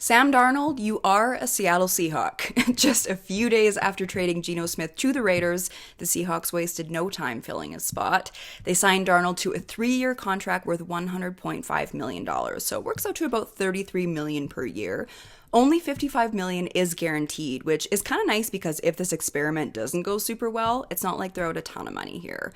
Sam Darnold, you are a Seattle Seahawk. Just a few days after trading Geno Smith to the Raiders, the Seahawks wasted no time filling his spot. They signed Darnold to a 3-year contract worth $100.5 million, so it works out to about $33 million per year. Only $55 million is guaranteed, which is kind of nice because if this experiment doesn't go super well, it's not like they're out a ton of money here.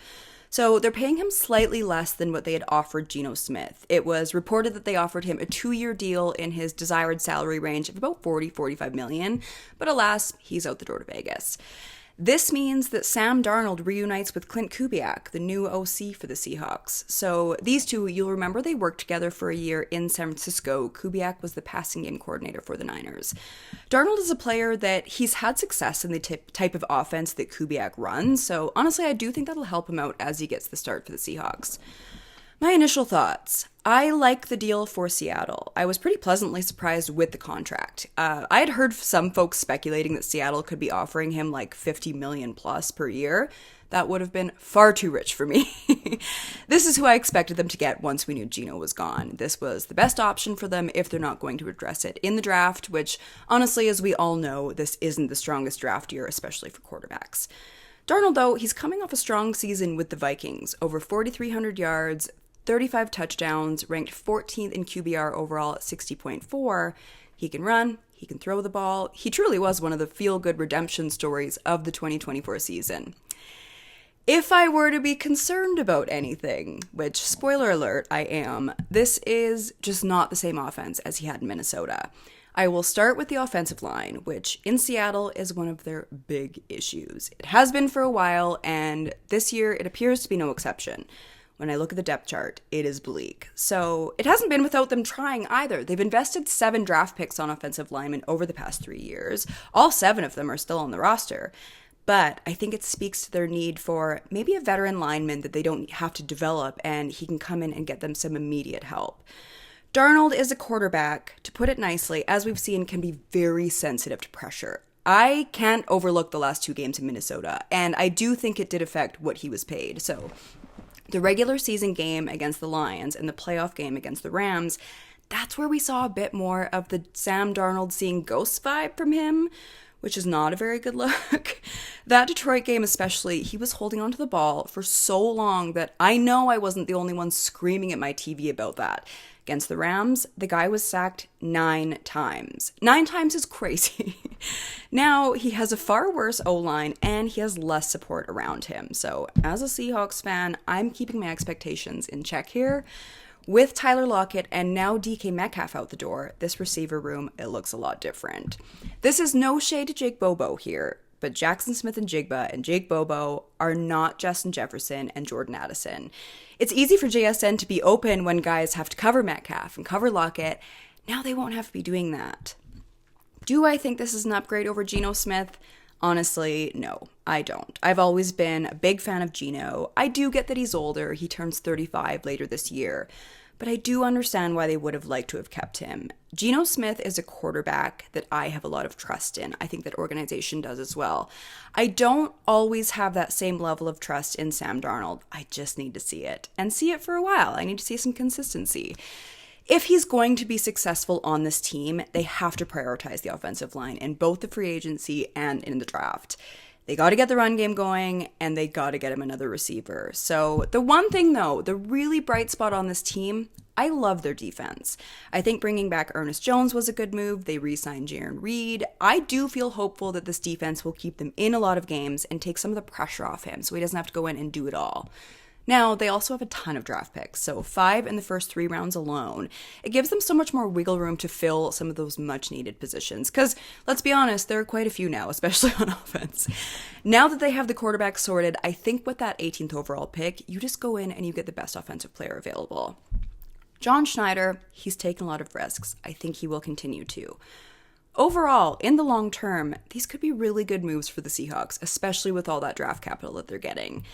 So they're paying him slightly less than what they had offered Geno Smith. It was reported that they offered him a 2-year deal in his desired salary range of about $45 million, but alas, he's out the door to Vegas. This means that Sam Darnold reunites with Clint Kubiak, the new OC for the Seahawks. So these two, you'll remember they worked together for a year in San Francisco. Kubiak was the passing game coordinator for the Niners. Darnold is a player that he's had success in the type of offense that Kubiak runs, so honestly, I do think that'll help him out as he gets the start for the Seahawks. My initial thoughts. I like the deal for Seattle. I was pretty pleasantly surprised with the contract. I had heard some folks speculating that Seattle could be offering him like $50 million plus per year. That would have been far too rich for me. This is who I expected them to get once we knew Geno was gone. This was the best option for them if they're not going to address it in the draft, which honestly, as we all know, this isn't the strongest draft year, especially for quarterbacks. Darnold, though, he's coming off a strong season with the Vikings, over 4,300 yards, 35 touchdowns, ranked 14th in QBR overall at 60.4. He can run, he can throw the ball. He truly was one of the feel-good redemption stories of the 2024 season. If I were to be concerned about anything, which, spoiler alert, I am, this is just not the same offense as he had in Minnesota. I will start with the offensive line, which in Seattle is one of their big issues. It has been for a while, and this year it appears to be no exception. When I look at the depth chart, it is bleak. So it hasn't been without them trying either. They've invested 7 draft picks on offensive linemen over the past 3 years. All 7 of them are still on the roster. But I think it speaks to their need for maybe a veteran lineman that they don't have to develop and he can come in and get them some immediate help. Darnold is a quarterback, to put it nicely, as we've seen, can be very sensitive to pressure. I can't overlook the last 2 games in Minnesota, and I do think it did affect what he was paid. So the regular season game against the Lions and the playoff game against the Rams, that's where we saw a bit more of the Sam Darnold seeing ghosts vibe from him, which is not a very good look. That Detroit game especially, he was holding onto the ball for so long that I know I wasn't the only one screaming at my TV about that. Against the Rams, the guy was sacked 9 times. 9 times is crazy. Now, he has a far worse O-line and he has less support around him. So, as a Seahawks fan, I'm keeping my expectations in check here. With Tyler Lockett and now DK Metcalf out the door, this receiver room, it looks a lot different. This is no shade to Jake Bobo here, but Jackson Smith-Njigba and Jake Bobo are not Justin Jefferson and Jordan Addison. It's easy for JSN to be open when guys have to cover Metcalf and cover Lockett. Now they won't have to be doing that. Do I think this is an upgrade over Geno Smith? Honestly, no, I don't. I've always been a big fan of Geno. I do get that he's older. He turns 35 later this year. But I do understand why they would have liked to have kept him. Geno Smith is a quarterback that I have a lot of trust in. I think that organization does as well. I don't always have that same level of trust in Sam Darnold. I just need to see it, and see it for a while. I need to see some consistency. If he's going to be successful on this team, they have to prioritize the offensive line in both the free agency and in the draft. They got to get the run game going, and they got to get him another receiver. So the one thing, though, the really bright spot on this team, I love their defense. I think bringing back Ernest Jones was a good move. They re-signed Jaron Reed. I do feel hopeful that this defense will keep them in a lot of games and take some of the pressure off him so he doesn't have to go in and do it all. Now, they also have a ton of draft picks, so 5 in the first 3 rounds alone. It gives them so much more wiggle room to fill some of those much-needed positions, because, let's be honest, there are quite a few now, especially on offense. Now that they have the quarterback sorted, I think with that 18th overall pick, you just go in and you get the best offensive player available. John Schneider, he's taken a lot of risks. I think he will continue to. Overall, in the long term, these could be really good moves for the Seahawks, especially with all that draft capital that they're getting.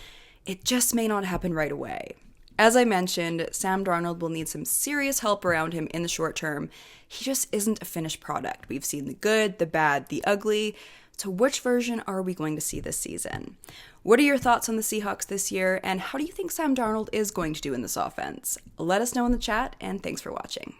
It just may not happen right away. As I mentioned, Sam Darnold will need some serious help around him in the short term. He just isn't a finished product. We've seen the good, the bad, the ugly. So which version are we going to see this season? What are your thoughts on the Seahawks this year, and how do you think Sam Darnold is going to do in this offense? Let us know in the chat, and thanks for watching.